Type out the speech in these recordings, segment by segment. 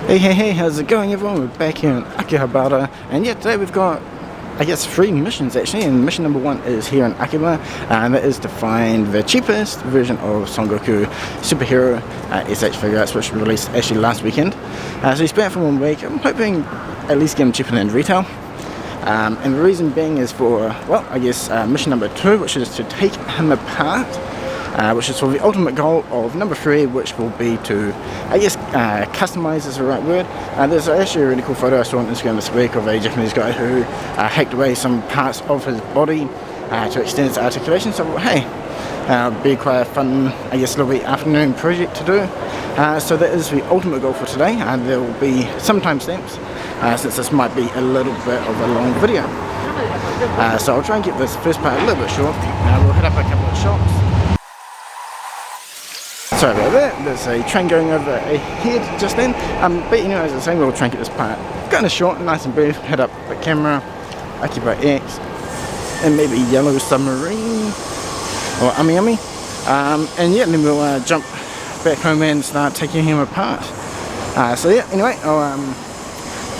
Hey, how's it going everyone? We're back here in Akihabara, and yeah, today we've got, I guess, 3 missions actually, and mission number 1 is here in Akihabara, and that is to find the cheapest version of Son Goku superhero, S.H.Figuarts, which was released actually last weekend. So he's been out for 1 week. I'm hoping at least get him cheaper than retail. And the reason being is for, well, I guess mission number 2, which is to take him apart. Which is for the ultimate goal of number 3, which will be to, I guess, customize is the right word. There's actually a really cool photo I saw on Instagram this week of a Japanese guy who hacked away some parts of his body to extend its articulation. So, hey, be quite a fun, I guess, little bit afternoon project to do. So that is the ultimate goal for today. There will be some timestamps, since this might be a little bit of a long video. So I'll try and get this first part a little bit short. We'll hit up a couple of shops. Sorry about that, there's a train going over ahead just then, but anyway, as I was saying, we'll try and get this part kind of short, nice and brief, hit up the camera, Akihabara X, and maybe Yellow Submarine, or Ami, and yeah, then we'll jump back home and start taking him apart. So yeah, anyway, I'll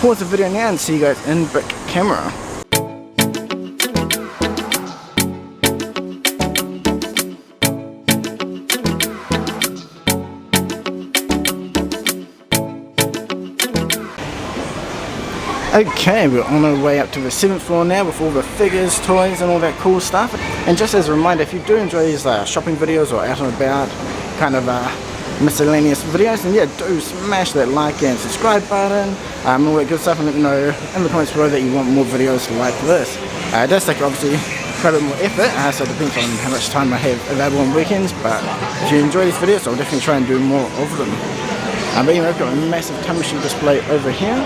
pause the video now and see you guys in back camera. Okay, we're on our way up to the 7th floor now with all the figures, toys and all that cool stuff. And just as a reminder, if you do enjoy these shopping videos or out and about kind of miscellaneous videos, then yeah, do smash that like and subscribe button, all that good stuff, and let me know in the comments below that you want more videos like this. It does take obviously quite a bit more effort, so it depends on how much time I have available on weekends, but if you enjoy these videos, I'll definitely try and do more of them. But anyway, I've got a massive time machine display over here.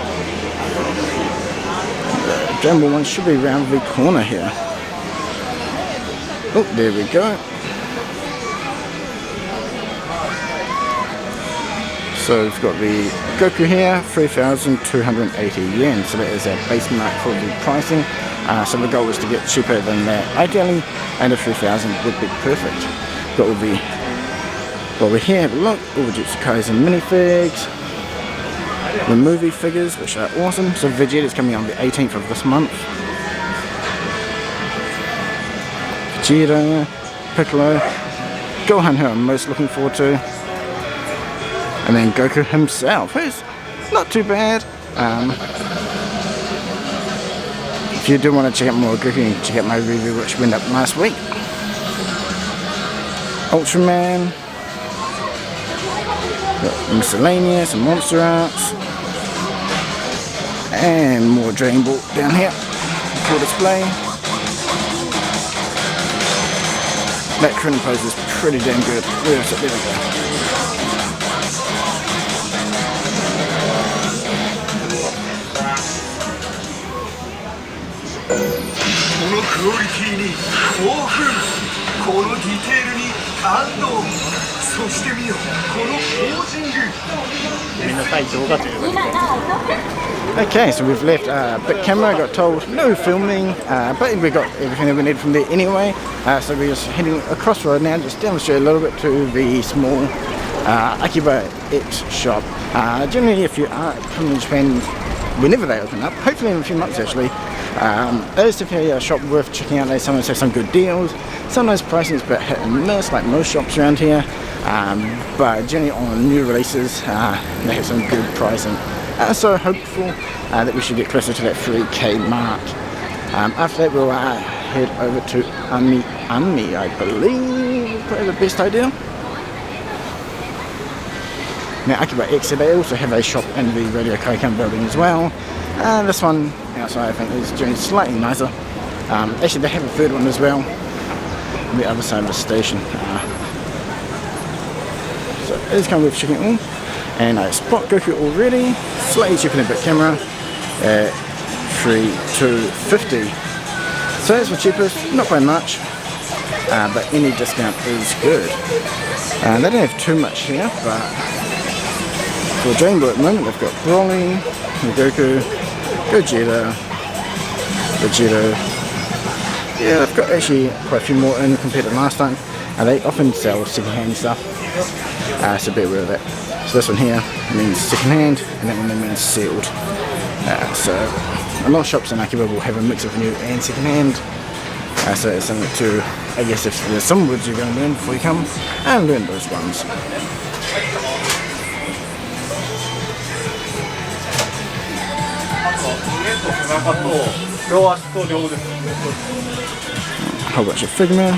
Dragonball one should be around the corner here. Oh, there we go. So we've got the Goku here, 3,280 yen. So that is our base mark for the pricing. So the goal is to get cheaper than that, ideally, and a 3,000 would be perfect. Got all the, over here, have a look, all the Jutsu Kaisen minifigs. The movie figures, which are awesome. So Vegeta is coming on the 18th of this month. Vegeta, Piccolo, Gohan, who I'm most looking forward to, and then Goku himself, who's not too bad. If you do want to check out more Goku, you can check out my review which went up last week. Ultraman, got miscellaneous and monster arts. And more Dragon Ball down here for display. That Krillin pose is pretty damn good. There we go. Okay, so we've left bit camera, got told no filming, but we got everything that we need from there anyway. So we're just heading across the road now, just demonstrate a little bit to the small Akihabara X shop. Generally, if you are coming to Japan whenever they open up, hopefully in a few months actually, it is definitely a shop worth checking out. They sometimes have some good deals. Sometimes pricing is a bit hit and miss, like most shops around here. But generally on new releases, they have some good pricing. So hopeful that we should get closer to that 3K mark. After that, we'll head over to Ami, I believe, probably the best idea. Now, Akihabara X, they also have a shop in the Radio Kaikan building as well. This one outside, I think, is doing slightly nicer. Actually, they have a third one as well on the other side of the station. So it is kind of worth checking it all. And I spot Goku already, slightly cheaper than a bit camera at 3,250. So that's the cheapest, not by much, but any discount is good. They don't have too much here, but for Dragon Ball at the moment, they've got Broly, Goku, Vegeta. Yeah, they've got actually quite a few more in compared to last time. They often sell second-hand stuff, so be aware of that. So this one here means second hand, and that one there means sealed. So a lot of shops in Akihabara will have a mix of new and second hand. So it's something to, I guess, if there's some words you're going to learn before you come, and learn those ones. A whole bunch of Figma.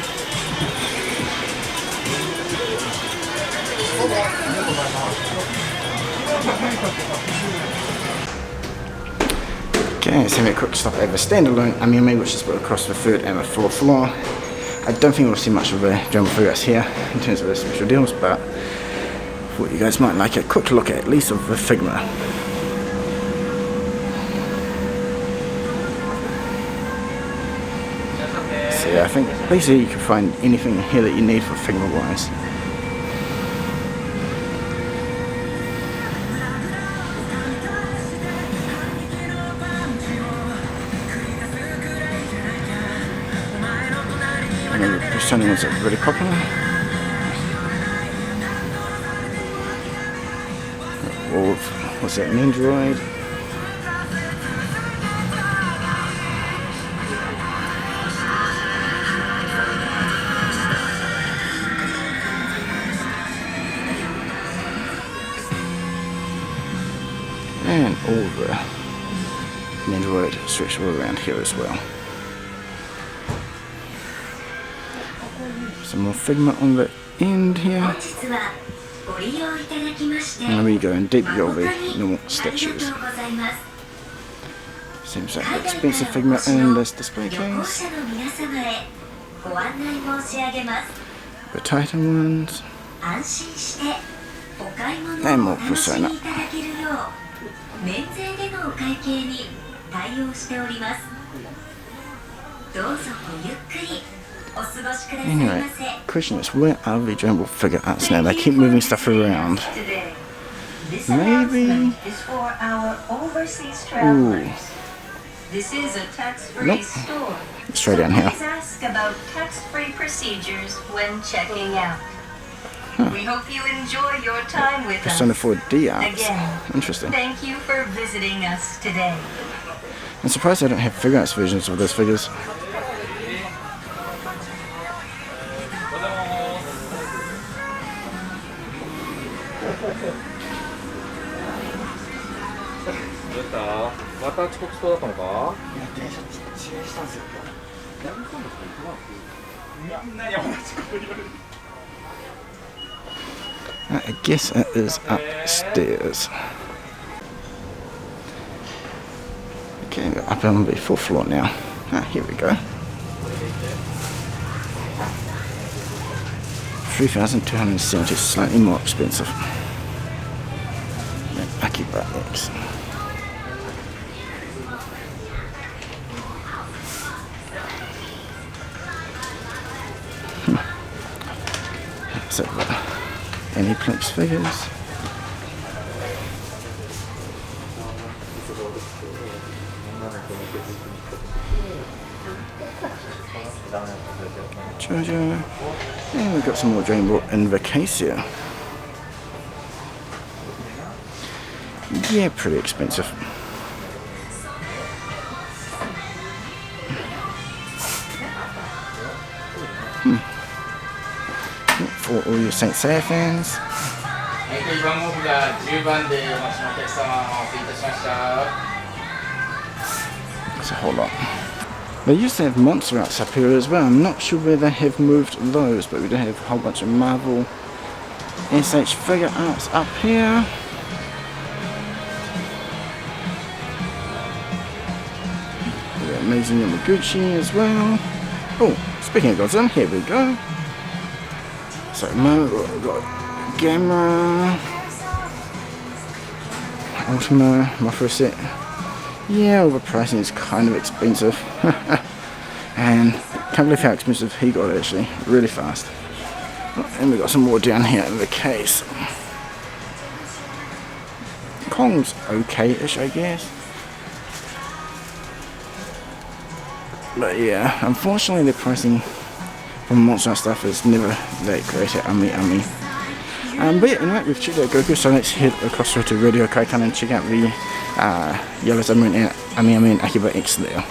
Okay, let's have a quick stop at the standalone Amiyame, which is put across the 3rd and the 4th floor. I don't think we'll see much of the Dragonballsuper here in terms of the special deals, but I thought you guys might like a quick look at least of the Figma. So yeah, I think basically you can find anything here that you need for Figma wise. Persona ones are really popular. Or what's that, an Android? And all the Android stretched all around here as well. Some more Figma on the end here. And then we go in deep with the normal statues. Seems like the expensive Figma in this display case. The Titan ones. And more Persona. Anyway, question is, where are the Dragonballsuper now? They keep moving stuff around. Maybe. Ooh. This is a tax-free Nope. store. Straight down here. Please ask about tax-free procedures when checking out. We hope you enjoy your time with Persona us. 4D arts. Again, Interesting. thank you for visiting us today. I'm surprised they don't have Figuarts versions of those figures. I guess it is upstairs. Okay, we're up on the 4th floor now. Here we go. 3,270, slightly more expensive than Akihabara X. So, any Plex figures? Jojo. And we've got some more Dragon Ball in the case here. Yeah, pretty expensive. For all your Saint Seiya fans. That's a whole lot. They used to have monster arts up here as well. I'm not sure where they have moved those, but we do have a whole bunch of Marvel S.H.Figuarts up here. We've got Amazing Yamaguchi as well. Oh, speaking of Godzilla, here we go. So we've got Gamma, Ultima, Mafra set. Yeah, all the pricing is kind of expensive. And can't believe how expensive he got actually, really fast. Oh, and we've got some more down here in the case. Kong's okay-ish, I guess. But yeah, unfortunately the pricing for monster stuff is never that great at Ami. But yeah, anyway, we've checked out Goku, so let's head across to Radio Kaikan and check out the Yellow Submarine and Ami and Akiba X there.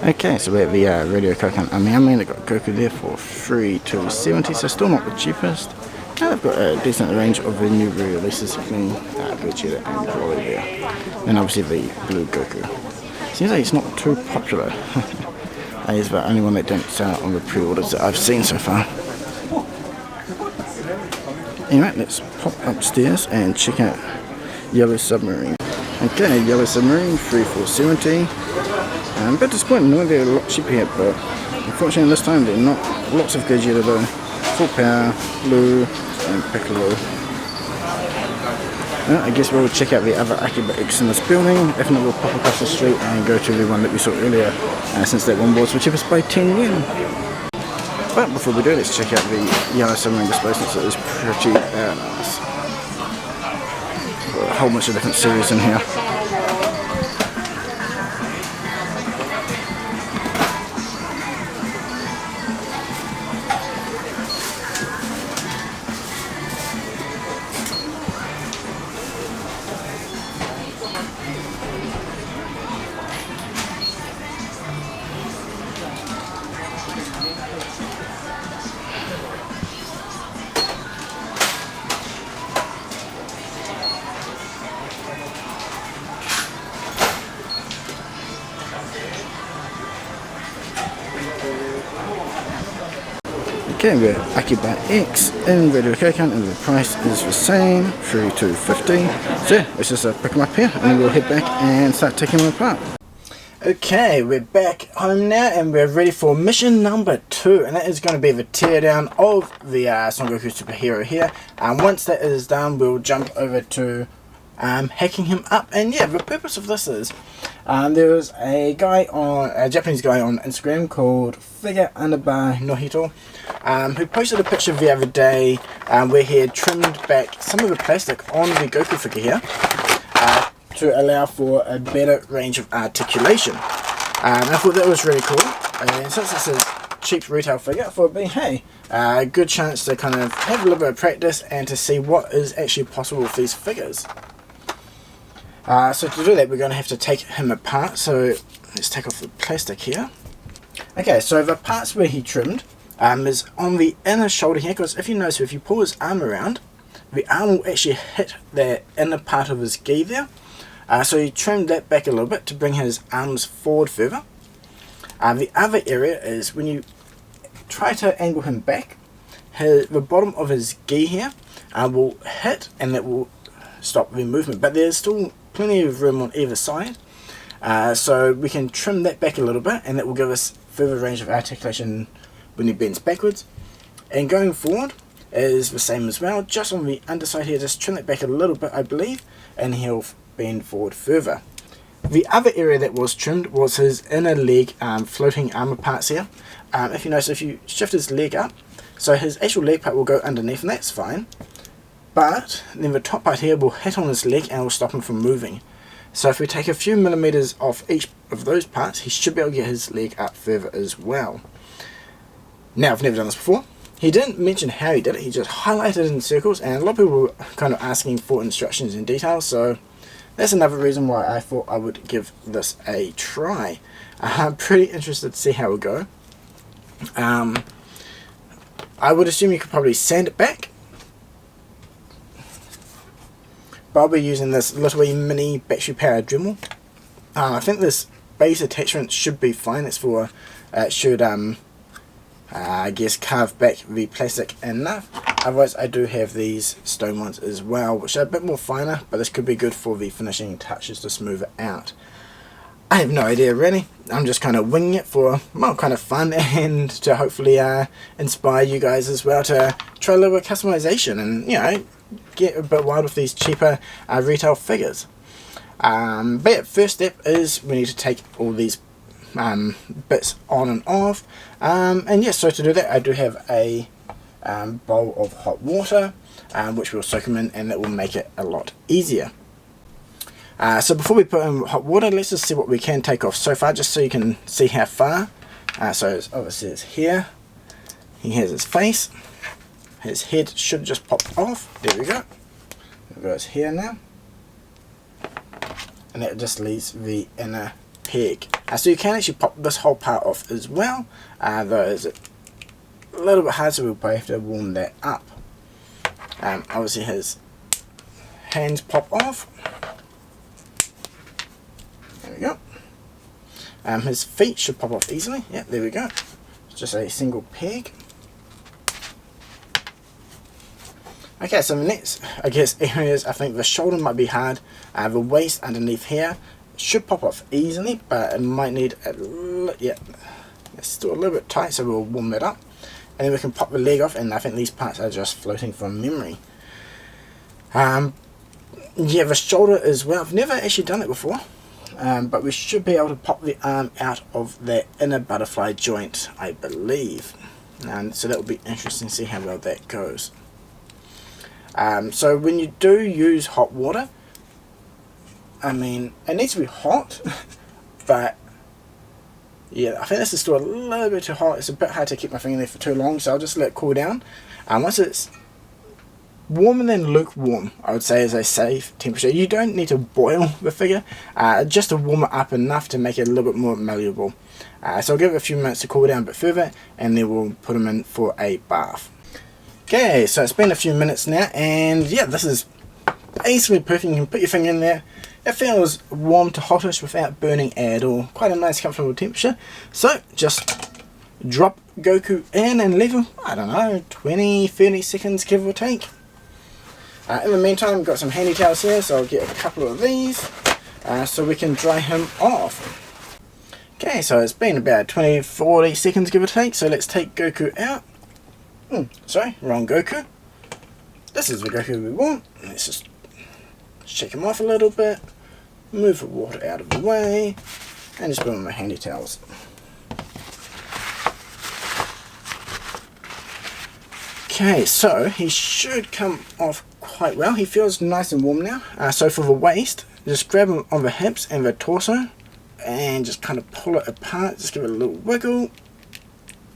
Okay, so we're at the Radio Kaikan Ami, they've got Goku there for 3,270, so still not the cheapest. And they've got a decent range of the new re-releases, including Vegeta and Broly there. And obviously the blue Goku. Seems like it's not too popular. He's the only one that didn't sell out on the pre-orders that I've seen so far. Anyway, let's pop upstairs and check out Yellow Submarine. Okay, Yellow Submarine, 3,470. A bit disappointing, knowing they're a lot cheaper here, but unfortunately this time they're not. Lots of Gogeta though. Full power, blue, and Piccolo. I guess we'll check out the other Akiba X in this building. If not, we'll pop across the street and go to the one that we saw earlier, since that one was the cheapest by 10 yen. But before we do, let's check out the Yellow Submarine display, since it is pretty nice. Got a whole bunch of different series in here. Okay, we're Akiba X in Radio Kaikan and the price is the same, 3,250. So yeah, let's just pick them up here and then we'll head back and start taking them apart. Okay, we're back home now and we're ready for mission number 2, and that is going to be the teardown of the Son Goku superhero here. Once that is done, we'll jump over to hacking him up, and yeah, the purpose of this is there was a Japanese guy on Instagram called Figure_Nohito who posted a picture the other day where he had trimmed back some of the plastic on the Goku figure here to allow for a better range of articulation. And I thought that was really cool, and since this is a cheap retail figure, I thought it'd be, hey, a good chance to kind of have a little bit of practice and to see what is actually possible with these figures. So to do that, we're going to have to take him apart. So let's take off the plastic here. Okay, so the parts where he trimmed is on the inner shoulder here, because if you notice, if you pull his arm around, the arm will actually hit the inner part of his gi there. So he trimmed that back a little bit to bring his arms forward further. The other area is when you try to angle him back, the bottom of his gi here will hit, and that will stop the movement, but there's still plenty of room on either side, so we can trim that back a little bit, and that will give us further range of articulation when he bends backwards. And going forward is the same as well, just on the underside here, just trim that back a little bit, I believe, and he'll bend forward further. The other area that was trimmed was his inner leg floating armor parts here. If you notice, if you shift his leg up, so his actual leg part will go underneath, and that's fine. But then the top part here will hit on his leg and will stop him from moving. So if we take a few millimeters off each of those parts, he should be able to get his leg up further as well. Now, I've never done this before. He didn't mention how he did it, he just highlighted it in circles, and a lot of people were kind of asking for instructions and details, so that's another reason why I thought I would give this a try. I'm pretty interested to see how it will go. I would assume you could probably sand it back, but I'll be using this little mini battery powered Dremel. I think this base attachment should be fine. It's for, it should I guess carve back the plastic enough. Otherwise I do have these stone ones as well, which are a bit more finer, but this could be good for the finishing touches to smooth it out. I have no idea really. I'm just kind of winging it for, well, kind of fun, and to hopefully inspire you guys as well to try a little bit of customization and, you know, get a bit wild with these cheaper retail figures. But yeah, first step is we need to take all these bits on and off, and yes, so to do that I do have a bowl of hot water, which we'll soak them in, and that will make it a lot easier. So before we put in hot water, let's just see what we can take off so far, just so you can see how far. So it's obviously it's here. He has his face, his head should just pop off. There we go. It goes here now. And that just leaves the inner peg. So you can actually pop this whole part off as well, though it's a little bit hard, so we'll probably have to warm that up. Obviously his hands pop off. There we go. His feet should pop off easily. Yeah, there we go. It's just a single peg. Okay, so the next, I guess, areas, I think the shoulder might be hard. The waist underneath here should pop off easily, but it might need yeah, it's still a little bit tight, so we'll warm that up. And then we can pop the leg off, and I think these parts are just floating from memory. Yeah, the shoulder as well. I've never actually done it before, but we should be able to pop the arm out of that inner butterfly joint, I believe. And so that will be interesting to see how well that goes. So when you do use hot water, I mean, it needs to be hot, but yeah, I think this is still a little bit too hot. It's a bit hard to keep my finger there for too long, so I'll just let it cool down. Once it's warmer than lukewarm, I would say, is a safe temperature. You don't need to boil the figure, just to warm it up enough to make it a little bit more malleable. So I'll give it a few minutes to cool down a bit further, and then we'll put them in for a bath. Okay, so it's been a few minutes now, and yeah, this is basically perfect. You can put your finger in there. It feels warm to hottish without burning at all. Quite a nice comfortable temperature. So just drop Goku in and leave him, I don't know, 20-30 seconds give or take. In the meantime, we've got some handy towels here, so I'll get a couple of these so we can dry him off. Okay, so it's been about 20-40 seconds give or take, so let's take Goku out. Sorry, wrong Goku. This is the Goku we want. Let's just shake him off a little bit, move the water out of the way, and just put on my handy towels. Okay, so he should come off quite well. He feels nice and warm now. So for the waist, just grab him on the hips and the torso, and just kind of pull it apart. Just give it a little wiggle.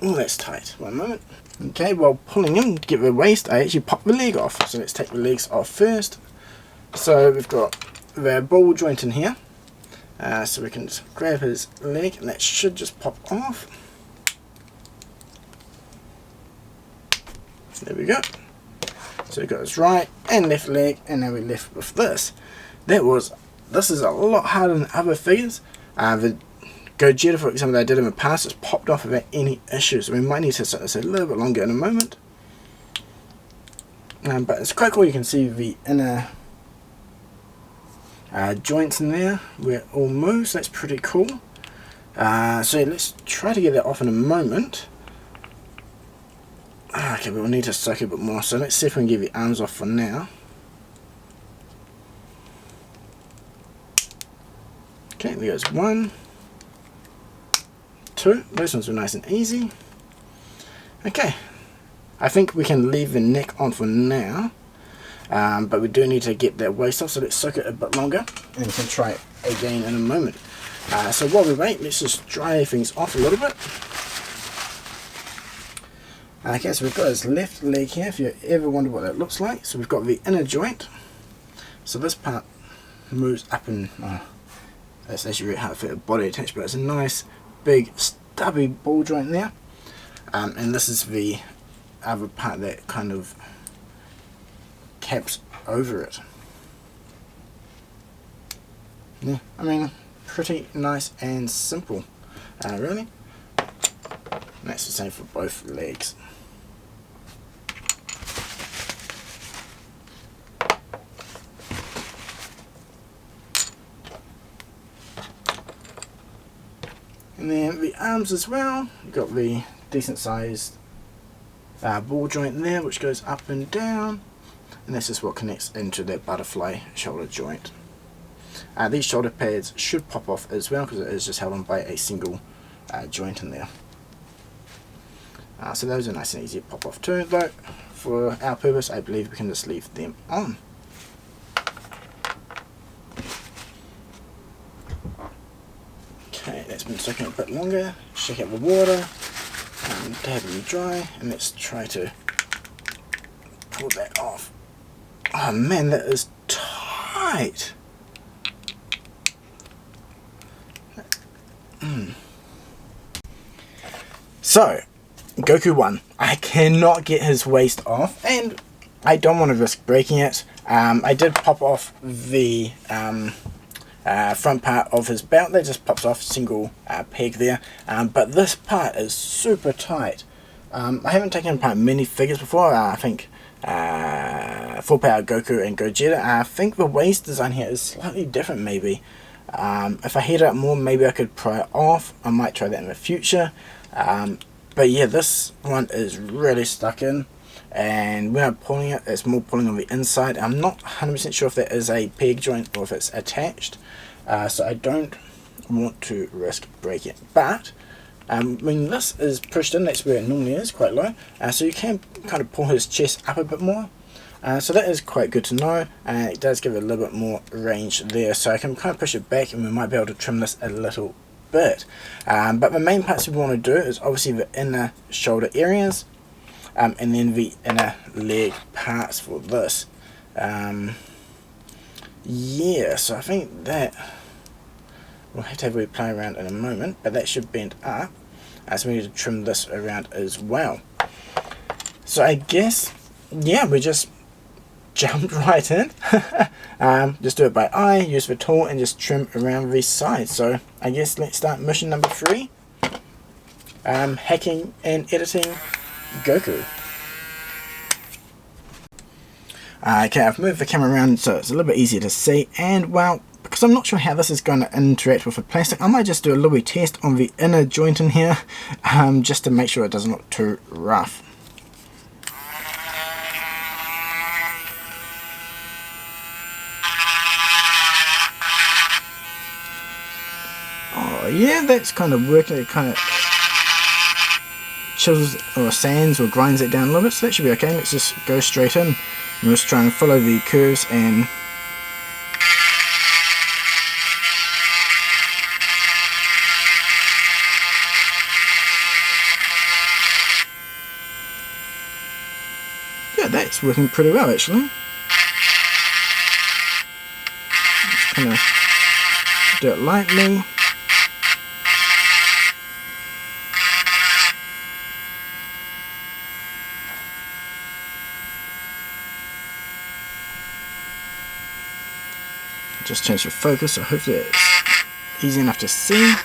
Oh, that's tight. One moment. Okay, while pulling him, get the waist, I actually pop the leg off. So let's take the legs off first. So we've got the ball joint in here. So we can just grab his leg, and that should just pop off. There we go. So we've got his right and left leg, and now we're left with this. This is a lot harder than other figures. The Gogeta, for example, that I did in the past, has popped off without any issues. We might need to set this a little bit longer in a moment. But it's quite cool. You can see the inner joints in there where it all moves. That's pretty cool. So let's try to get that off in a moment. Okay, but we'll need to soak it a bit more. So let's see if we can get the arms off for now. Okay, there goes 1, 2. Those ones were nice and easy. Okay, I think we can leave the neck on for now, but we do need to get that waist off, so let's soak it a bit longer, and we can try it again in a moment. So while we wait, let's just dry things off a little bit. Okay, so we've got his left leg here, if you ever wonder what that looks like. So we've got the inner joint. So this part moves up, and that's actually really hard to fit a body attached, but it's a nice big stubby ball joint there. And this is the other part that kind of caps over it. Yeah, I mean, pretty nice and simple, really. And that's the same for both legs. And then the arms as well, you've got the decent sized ball joint there, which goes up and down, and this is what connects into that butterfly shoulder joint. These shoulder pads should pop off as well, because it is just held on by a single joint in there. So those are nice and easy to pop off too, though for our purpose I believe we can just leave them on. Okay, that's been soaking a bit longer. Shake out the water and dab them dry, and let's try to pull that off. Oh man, that is tight. So, Goku 1. I cannot get his waist off, and I don't want to risk breaking it. I did pop off the front part of his belt. That just pops off, single peg there. But this part is super tight. I haven't taken apart many figures before. I think Full Power Goku and Gogeta. I think the waist design here is slightly different maybe. If I heat it up more, maybe I could pry it off. I might try that in the future. But yeah, this one is really stuck in, and when I'm pulling it, it's more pulling on the inside. I'm not 100% sure if that is a peg joint or if it's attached, so I don't want to risk breaking it. But when this is pushed in, that's where it normally is, quite low, so you can kind of pull his chest up a bit more. So that is quite good to know, and it does give it a little bit more range there, so I can kind of push it back and we might be able to trim this a little bit. But the main parts we want to do is obviously the inner shoulder areas, and then the inner leg parts for this. Yeah, so I think that we'll have to have a play around in a moment, but that should bend up, so we need to trim this around as well. So I guess, yeah, we just jumped right in. Just do it by eye, use the tool, and just trim around the sides. So I guess let's start mission number 3. Hacking and editing Goku. Okay, I've moved the camera around so it's a little bit easier to see, and well, because I'm not sure how this is going to interact with the plastic, I might just do a little test on the inner joint in here, just to make sure it doesn't look too rough. Yeah, that's kind of working. It kind of chisels or sands or grinds it down a little bit, so that should be okay. Let's just go straight in and just try and follow the curves and yeah, that's working pretty well actually. Just kind of do it lightly. Just change the focus, so hopefully it's easy enough to see.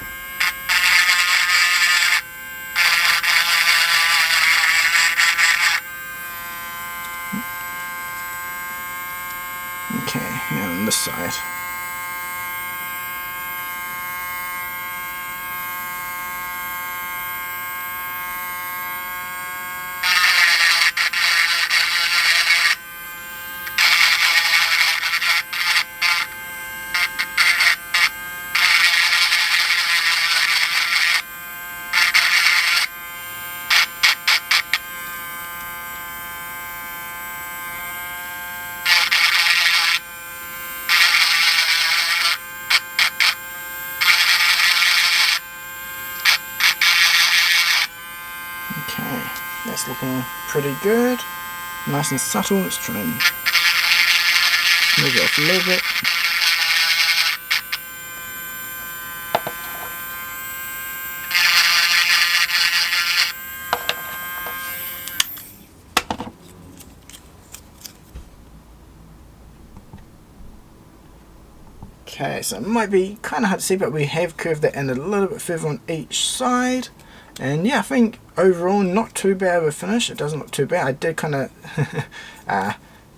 Okay, now on this side. Okay, that's looking pretty good. Nice and subtle. Let's try and move it off a little bit. Okay, so it might be kind of hard to see, but we have curved that in a little bit further on each side. And yeah, I think overall not too bad of a finish. It doesn't look too bad. I did kind of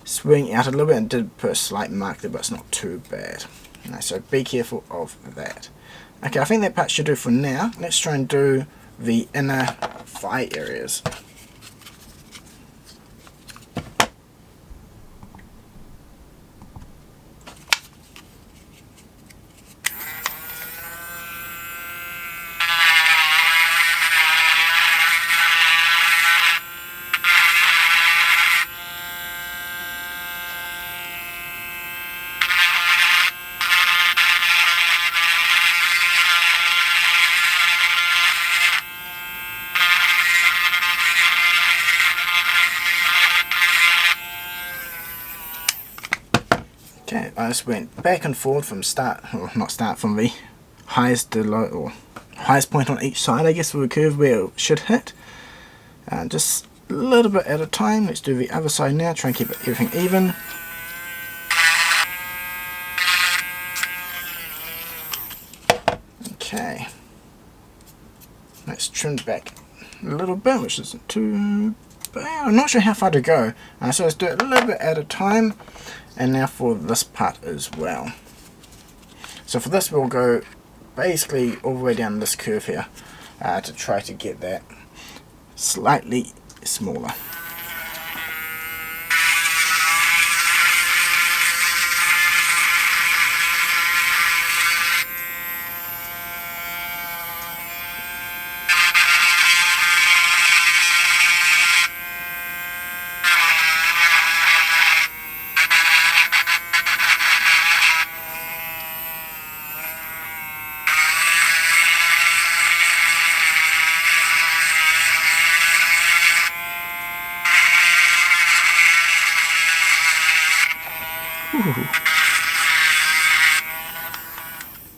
swing out a little bit and did put a slight mark there, but it's not too bad. So be careful of that. Okay, I think that part should do for now. Let's try and do the inner thigh areas. I just went back and forward from from the highest to low, or highest point on each side, I guess, of the curve where it should hit. Just a little bit at a time. Let's do the other side now, try and keep everything even. Okay. Let's trim back a little bit, which isn't too bad. I'm not sure how far to go. So let's do it a little bit at a time. And now for this part as well. So for this we'll go basically all the way down this curve here to try to get that slightly smaller.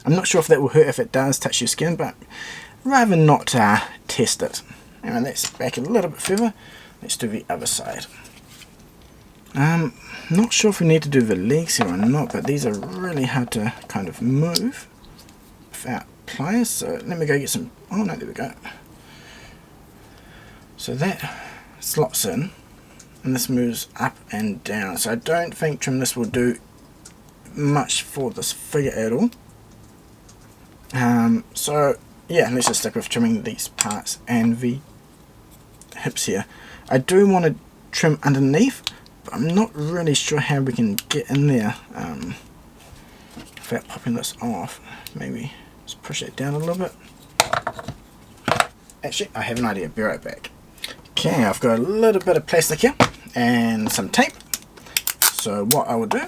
I'm not sure if that will hurt if it does touch your skin, but rather not test it. Anyway, let's back a little bit further. Let's do the other side. Not sure if we need to do the legs here or not, but these are really hard to kind of move without pliers. So let me go get some. Oh no, there we go. So that slots in, and this moves up and down. So I don't think trim this will do much for this figure at all. So yeah, let's just stick with trimming these parts and the hips here. I do want to trim underneath, but I'm not really sure how we can get in there without popping this off. Maybe just push it down a little bit. Actually, I have an idea. Be right back. Okay, I've got a little bit of plastic here and some tape. So what I will do,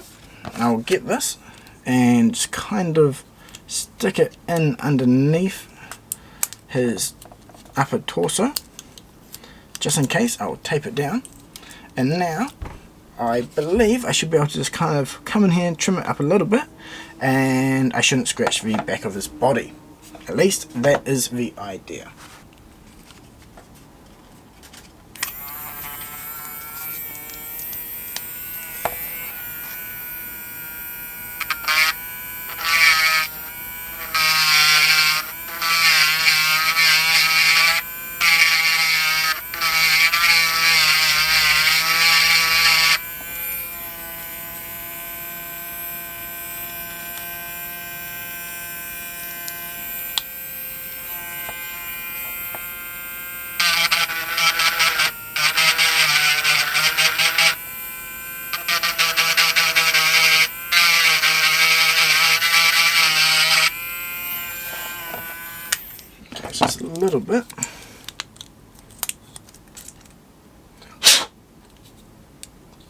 I will get this and just kind of stick it in underneath his upper torso, just in case. I will tape it down, and now I believe I should be able to just kind of come in here and trim it up a little bit, and I shouldn't scratch the back of his body. At least that is the idea. Just a little bit.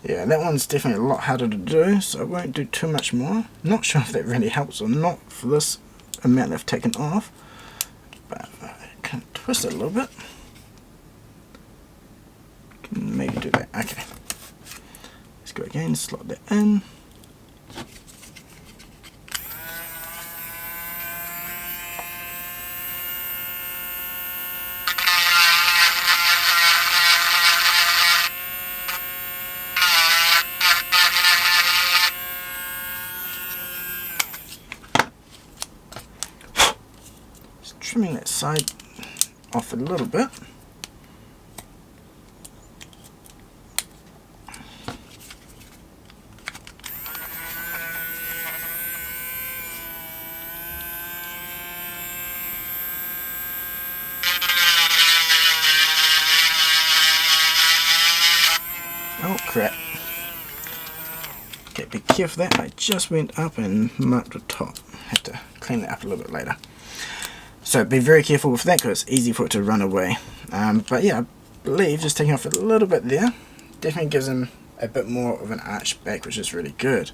Yeah, that one's definitely a lot harder to do, so I won't do too much more. Not sure if that really helps or not for this amount I've taken off, but I can twist it a little bit. Can maybe do that. Okay. Let's go again, slot that in. Trimming that side off a little bit. Oh crap. Okay, be careful of that. I just went up and marked the top. Have to clean that up a little bit later. So be very careful with that because it's easy for it to run away. But yeah, I believe just taking off a little bit there definitely gives him a bit more of an arch back, which is really good.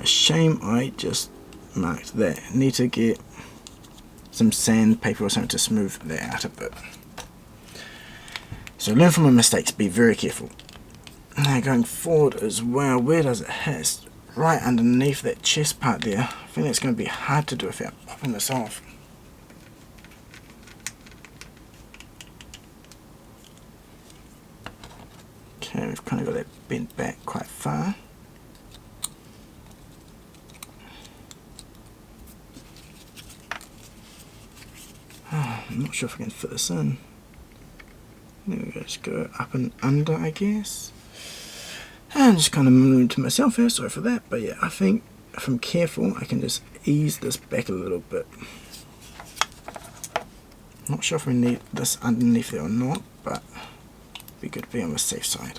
Shame I just marked that. Need to get some sandpaper or something to smooth that out a bit. So learn from my mistakes, be very careful. Now going forward as well, where does it hit? It's right underneath that chest part there. I think it's going to be hard to do without popping this off. Okay, we've kind of got that bent back quite far. I'm not sure if I can fit this in. There we go, just go up and under, I guess. And just kind of move to myself here, sorry for that. But yeah, I think if I'm careful, I can just ease this back a little bit. Not sure if we need this underneath there or not, but it'd be good to be on the safe side.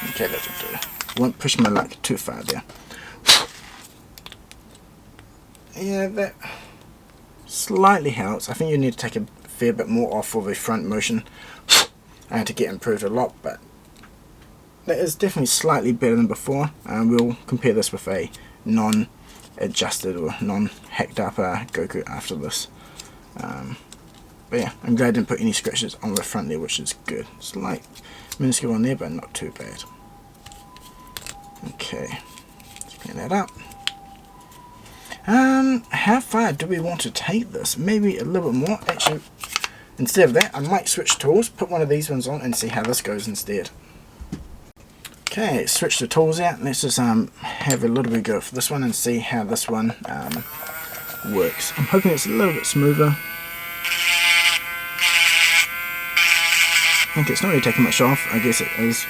Okay, that'll do. Won't push my luck too far there. Yeah, that slightly helps. I think you need to take a fair bit more off for the front motion to get improved a lot, but that is definitely slightly better than before. We'll compare this with a non-adjusted or non-hacked up Goku after this. But yeah, I'm glad I didn't put any scratches on the front there, which is good. Slight minuscule on there, but not too bad. Okay, let's clean that up. How far do we want to take this? Maybe a little bit more. Actually, instead of that, I might switch tools, put one of these ones on, and see how this goes instead. Okay, switch the tools out. Let's just have a little bit of go for this one and see how this one works. I'm hoping it's a little bit smoother. Okay, it's not really taking much off. I guess it is.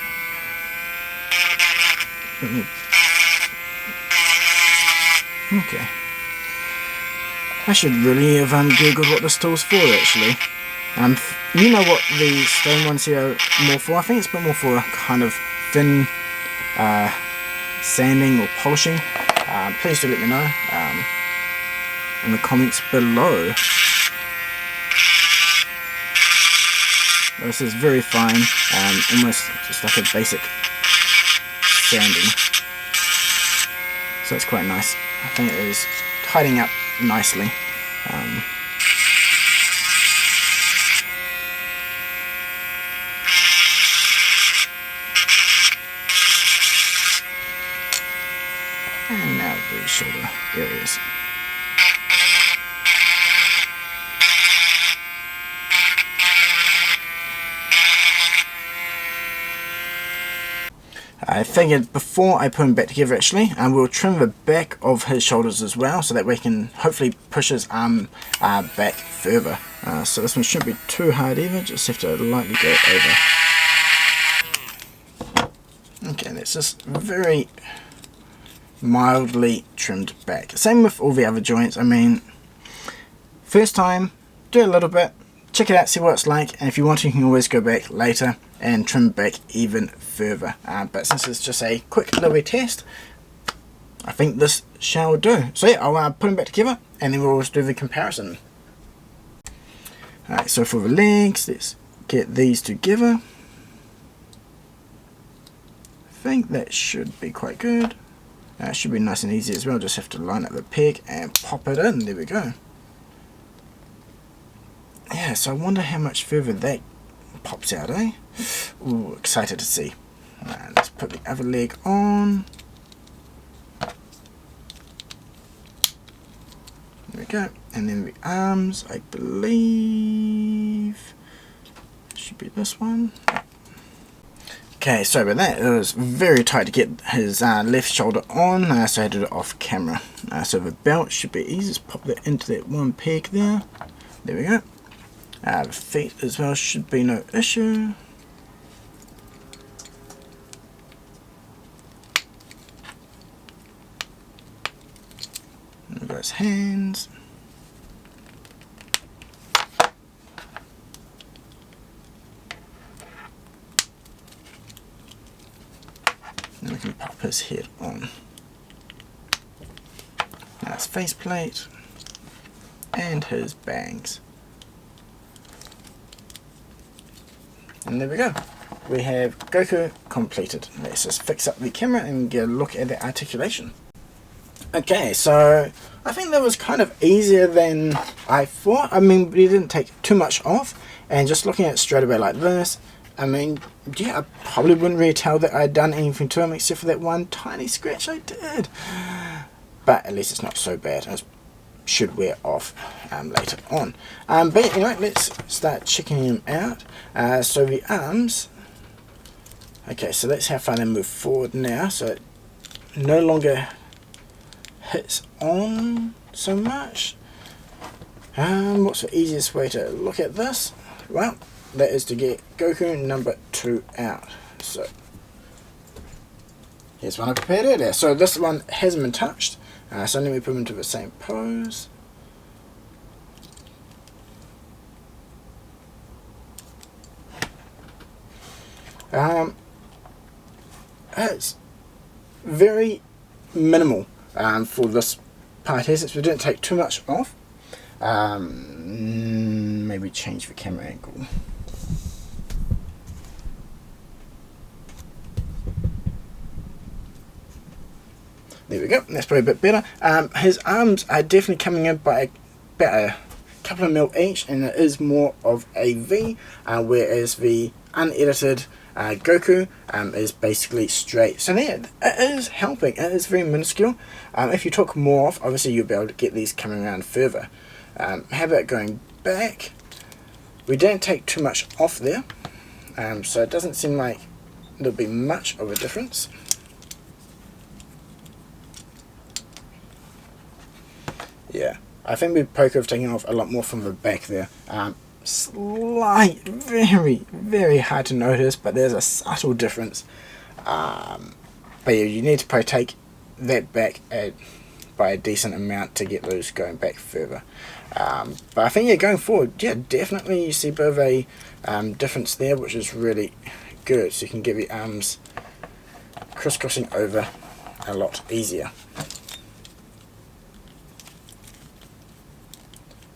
Okay. I should really have googled what this tool's for, actually. You know what the stone ones here are more for? I think it's a bit more for kind of thin sanding or polishing. Please do let me know in the comments below. This is very fine, almost just like a basic sanding. So it's quite nice. I think it is tidying up nicely. And now the shoulder areas. I figured before I put him back together actually, we'll trim the back of his shoulders as well, so that we can hopefully push his arm back further. So this one shouldn't be too hard either, just have to lightly go over. Okay, that's just very mildly trimmed back. Same with all the other joints. I mean, first time, do a little bit, check it out, see what it's like, and if you want to, you can always go back later and trim back even further. But since it's just a quick little test, I think this shall do. So yeah, I'll put them back together and then we'll do the comparison. Alright, so for the legs, let's get these together. I think that should be quite good. It should be nice and easy as well, just have to line up the peg and pop it in. There we go. Yeah, so I wonder how much further that pops out, eh? Ooh, excited to see. Let's put the other leg on. There we go. And then the arms, I believe, should be this one. Okay, sorry about that. It was very tight to get his left shoulder on, so I did it off camera. So the belt should be easy. Just pop that into that one peg there. There we go. The feet as well should be no issue. There goes hands. his head on. Now his faceplate and his bangs. And there we go. We have Goku completed. Let's just fix up the camera and get a look at the articulation. Okay, so I think that was kind of easier than I thought. I mean, we didn't take too much off, and just looking at it straight away like this, I mean, yeah, I probably wouldn't really tell that I'd done anything to him except for that one tiny scratch I did. But at least it's not so bad. It should wear off later on. But anyway, let's start checking him out. So the arms. Okay, so that's how far they move forward now. So it no longer hits on so much. What's the easiest way to look at this? Well, that is to get Goku number 2 out. So here's one I prepared earlier. So this one hasn't been touched. So let me put him into the same pose. It's very minimal for this part here, since we didn't take too much off. Maybe change the camera angle. There we go, that's probably a bit better. His arms are definitely coming in by about a couple of mil each, and it is more of a V, whereas the unedited Goku is basically straight. So there, it is helping. It is very minuscule. If you took more off, obviously you'll be able to get these coming around further. How about going back? We didn't take too much off there, so it doesn't seem like there'll be much of a difference. Yeah, I think we probably could have taken off a lot more from the back there. Slight, very hard to notice, but there's a subtle difference. But yeah, you need to probably take that back by a decent amount to get those going back further. But I think, yeah, going forward, yeah, definitely you see a bit of a difference there, which is really good. So you can get the arms crisscrossing over a lot easier.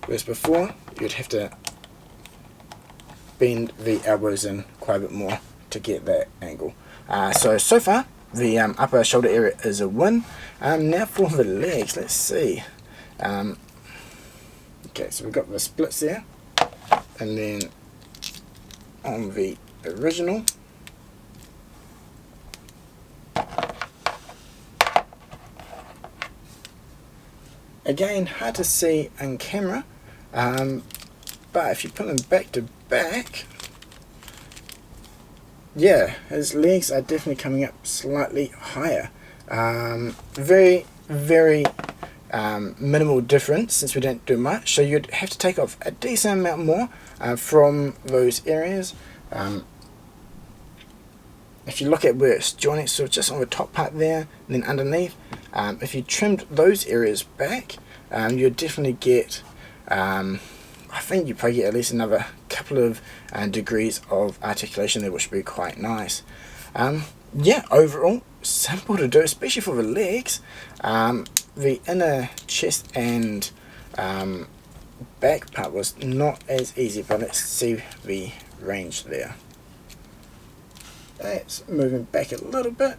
Whereas before, you'd have to bend the elbows in quite a bit more to get that angle. So far, the upper shoulder area is a win. Now for the legs, let's see. Okay, so we've got the splits there, and then on the original, again, hard to see on camera, but if you put them back to back, yeah, his legs are definitely coming up slightly higher. Very minimal difference, since we didn't do much, so you'd have to take off a decent amount more from those areas. If you look at where it's joining, so just on the top part there, and then underneath, if you trimmed those areas back, you'd definitely get, I think you probably get at least another couple of degrees of articulation there, which would be quite nice. Yeah, overall, simple to do, especially for the legs. The inner chest and back part was not as easy, but let's see the range there. That's moving back a little bit.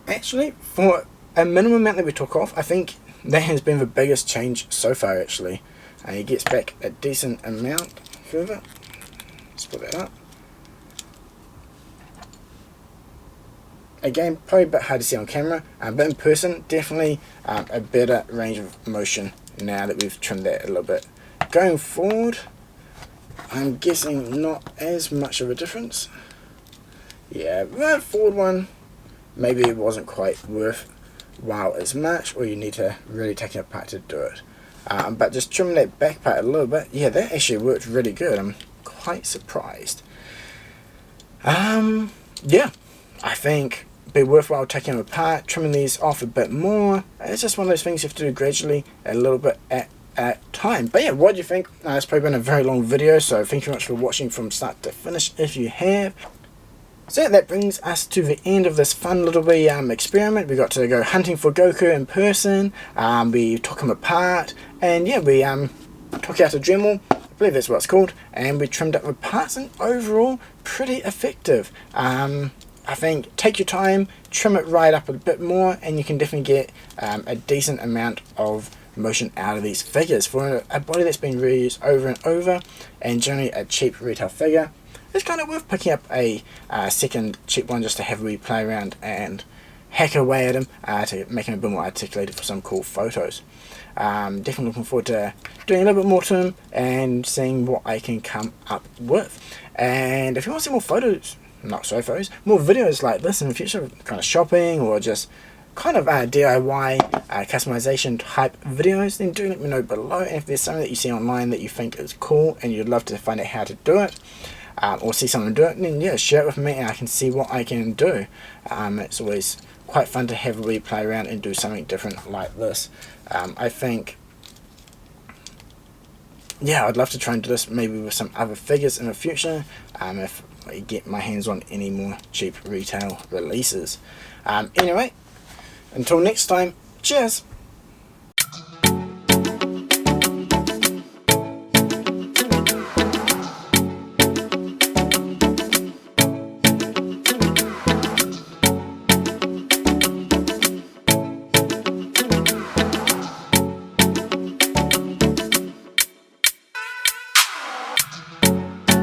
Actually, for a minimum amount that we took off, I think that has been the biggest change so far, actually. He gets back a decent amount further. Let's put that up. Again, probably a bit hard to see on camera, but in person, definitely a better range of motion now that we've trimmed that a little bit. Going forward, I'm guessing not as much of a difference. Yeah, that forward one, maybe it wasn't quite worthwhile as much, or you need to really take it apart to do it. But just trimming that back part a little bit, yeah, that actually worked really good. I'm quite surprised. Yeah, I think be worthwhile taking them apart, trimming these off a bit more. It's just one of those things you have to do gradually, a little bit at a time. But yeah, what do you think? It's probably been a very long video, so thank you very much for watching from start to finish if you have. So yeah, that brings us to the end of this fun little wee experiment. We got to go hunting for Goku in person, we took him apart, and yeah, we took out a Dremel, I believe that's what it's called, and we trimmed up the parts, and overall pretty effective. I think take your time, trim it right up a bit more, and you can definitely get a decent amount of motion out of these figures. For a body that's been reused over and over, and generally a cheap retail figure, it's kind of worth picking up a second cheap one just to have a wee play around and hack away at him to make him a bit more articulated for some cool photos. Definitely looking forward to doing a little bit more to him and seeing what I can come up with. And if you want to see more photos, not so photos, more videos like this in the future, kind of shopping or just kind of DIY customization type videos, then do let me know below. And if there's something that you see online that you think is cool and you'd love to find out how to do it, or see someone do it, then yeah, share it with me and I can see what I can do. It's always quite fun to have a wee play around and do something different like this. I think, yeah, I'd love to try and do this maybe with some other figures in the future, if I get my hands on any more cheap retail releases. Anyway, until next time, cheers!